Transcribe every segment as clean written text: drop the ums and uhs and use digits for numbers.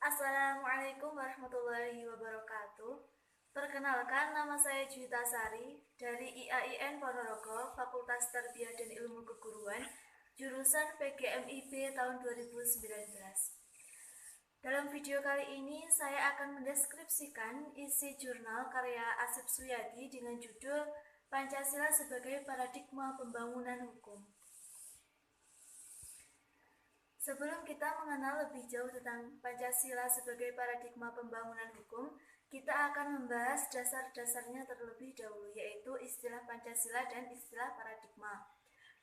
Assalamualaikum warahmatullahi wabarakatuh. Perkenalkan, nama saya Juwita Sari dari IAIN Ponorogo, Fakultas Tarbiyah dan Ilmu Keguruan, jurusan PGMIB tahun 2019. Dalam video kali ini, saya akan mendeskripsikan isi jurnal karya Asep Suyadi dengan judul Pancasila sebagai Paradigma Pembangunan Hukum. Sebelum kita mengenal lebih jauh tentang Pancasila sebagai paradigma pembangunan hukum, kita akan membahas dasar-dasarnya terlebih dahulu, yaitu istilah Pancasila dan istilah paradigma.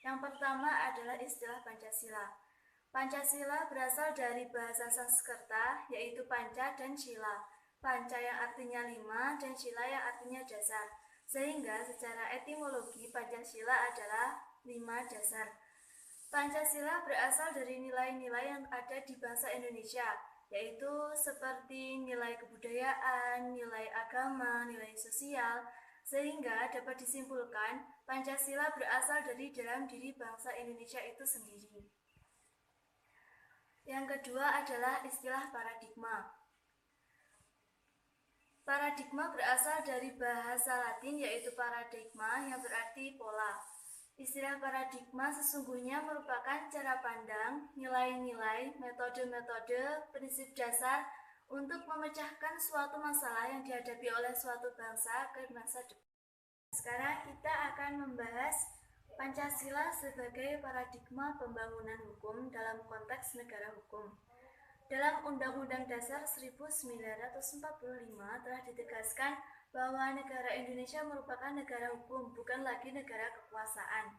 Yang pertama adalah istilah Pancasila. Pancasila berasal dari bahasa Sanskerta, yaitu panca dan sila. Panca yang artinya 5 dan sila yang artinya dasar. Sehingga secara etimologi Pancasila adalah 5 dasar. Pancasila berasal dari nilai-nilai yang ada di bangsa Indonesia, yaitu seperti nilai kebudayaan, nilai agama, nilai sosial, sehingga dapat disimpulkan Pancasila berasal dari dalam diri bangsa Indonesia itu sendiri. Yang kedua adalah istilah paradigma. Paradigma berasal dari bahasa Latin yaitu paradigma yang berarti pola. Istilah paradigma sesungguhnya merupakan cara pandang, nilai-nilai, metode-metode, prinsip dasar untuk memecahkan suatu masalah yang dihadapi oleh suatu bangsa ke masa depan. Sekarang kita akan membahas Pancasila sebagai paradigma pembangunan hukum dalam konteks negara hukum. Dalam Undang-Undang Dasar 1945 telah ditegaskan bahwa negara Indonesia merupakan negara hukum, bukan lagi negara kekuasaan.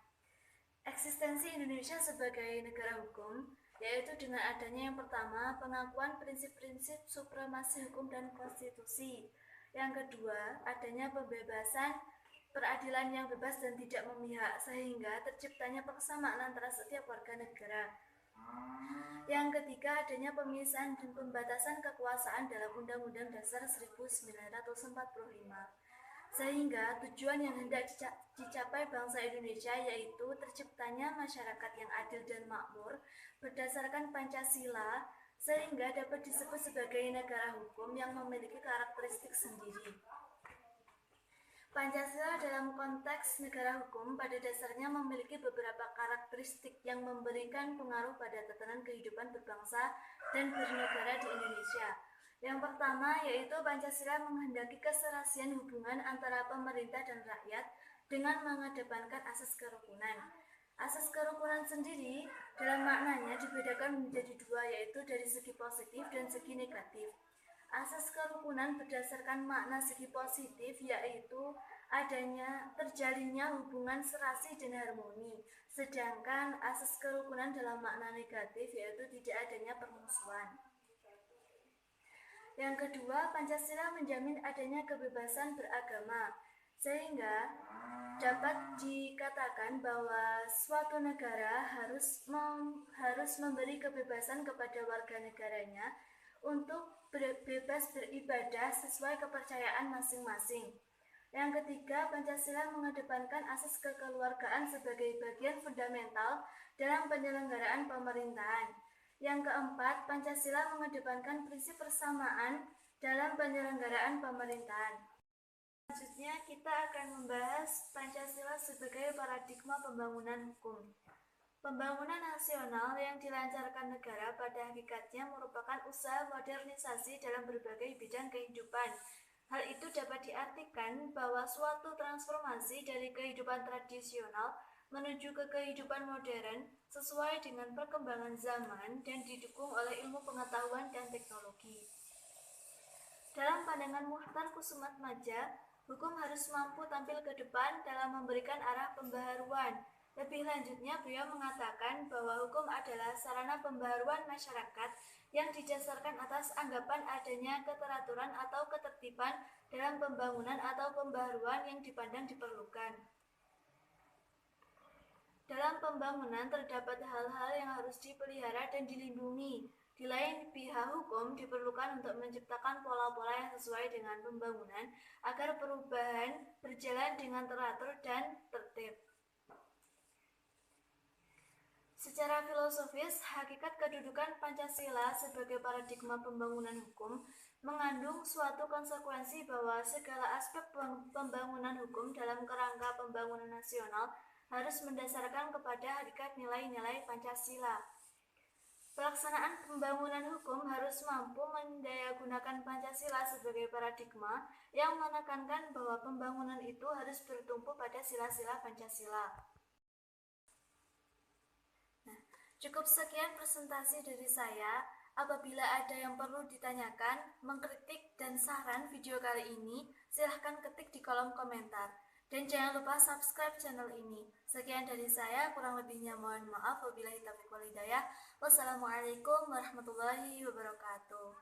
Eksistensi Indonesia sebagai negara hukum, yaitu dengan adanya yang pertama, pengakuan prinsip-prinsip supremasi hukum dan konstitusi. Yang kedua, adanya pembebasan peradilan yang bebas dan tidak memihak, sehingga terciptanya persamaan antara setiap warga negara. Yang ketiga, adanya pemisahan dan pembatasan kekuasaan dalam Undang-Undang Dasar 1945, sehingga tujuan yang hendak dicapai bangsa Indonesia yaitu terciptanya masyarakat yang adil dan makmur berdasarkan Pancasila, sehingga dapat disebut sebagai negara hukum yang memiliki karakteristik sendiri. Pancasila dalam konteks negara hukum pada dasarnya memiliki beberapa karakteristik yang memberikan pengaruh pada tatanan kehidupan berbangsa dan bernegara di Indonesia. Yang pertama yaitu Pancasila menghendaki keserasian hubungan antara pemerintah dan rakyat dengan mengedepankan asas kerukunan. Asas kerukunan sendiri dalam maknanya dibedakan menjadi dua, yaitu dari segi positif dan segi negatif. Asas kerukunan berdasarkan makna segi positif yaitu adanya terjalinnya hubungan serasi dan harmoni, sedangkan asas kerukunan dalam makna negatif yaitu tidak adanya permusuhan. Yang kedua, Pancasila menjamin adanya kebebasan beragama, sehingga dapat dikatakan bahwa suatu negara harus memberi kebebasan kepada warga negaranya untuk bebas beribadah sesuai kepercayaan masing-masing. Yang ketiga, Pancasila mengedepankan asas kekeluargaan sebagai bagian fundamental dalam penyelenggaraan pemerintahan. Yang keempat, Pancasila mengedepankan prinsip persamaan dalam penyelenggaraan pemerintahan. Selanjutnya, kita akan membahas Pancasila sebagai paradigma pembangunan hukum. Pembangunan nasional yang dilancarkan negara pada hakikatnya merupakan usaha modernisasi dalam berbagai bidang kehidupan. Hal itu dapat diartikan bahwa suatu transformasi dari kehidupan tradisional menuju ke kehidupan modern sesuai dengan perkembangan zaman dan didukung oleh ilmu pengetahuan dan teknologi. Dalam pandangan Muhtar Kusumatmadja, hukum harus mampu tampil ke depan dalam memberikan arah pembaharuan. Lebih lanjutnya, beliau mengatakan bahwa hukum adalah sarana pembaharuan masyarakat yang didasarkan atas anggapan adanya keteraturan atau ketertiban dalam pembangunan atau pembaharuan yang dipandang diperlukan. Dalam pembangunan terdapat hal-hal yang harus dipelihara dan dilindungi. Di lain pihak, hukum diperlukan untuk menciptakan pola-pola yang sesuai dengan pembangunan agar perubahan berjalan dengan teratur dan tertib. Secara filosofis, hakikat kedudukan Pancasila sebagai paradigma pembangunan hukum mengandung suatu konsekuensi bahwa segala aspek pembangunan hukum dalam kerangka pembangunan nasional harus mendasarkan kepada hakikat nilai-nilai Pancasila. Pelaksanaan pembangunan hukum harus mampu mendayagunakan Pancasila sebagai paradigma yang menekankan bahwa pembangunan itu harus bertumpu pada sila-sila Pancasila. Cukup sekian presentasi dari saya. Apabila ada yang perlu ditanyakan, mengkritik, dan saran video kali ini, silahkan ketik di kolom komentar. Dan jangan lupa subscribe channel ini. Sekian dari saya, kurang lebihnya mohon maaf. Wabillahi taufiq wal hidayah. Wassalamualaikum warahmatullahi wabarakatuh.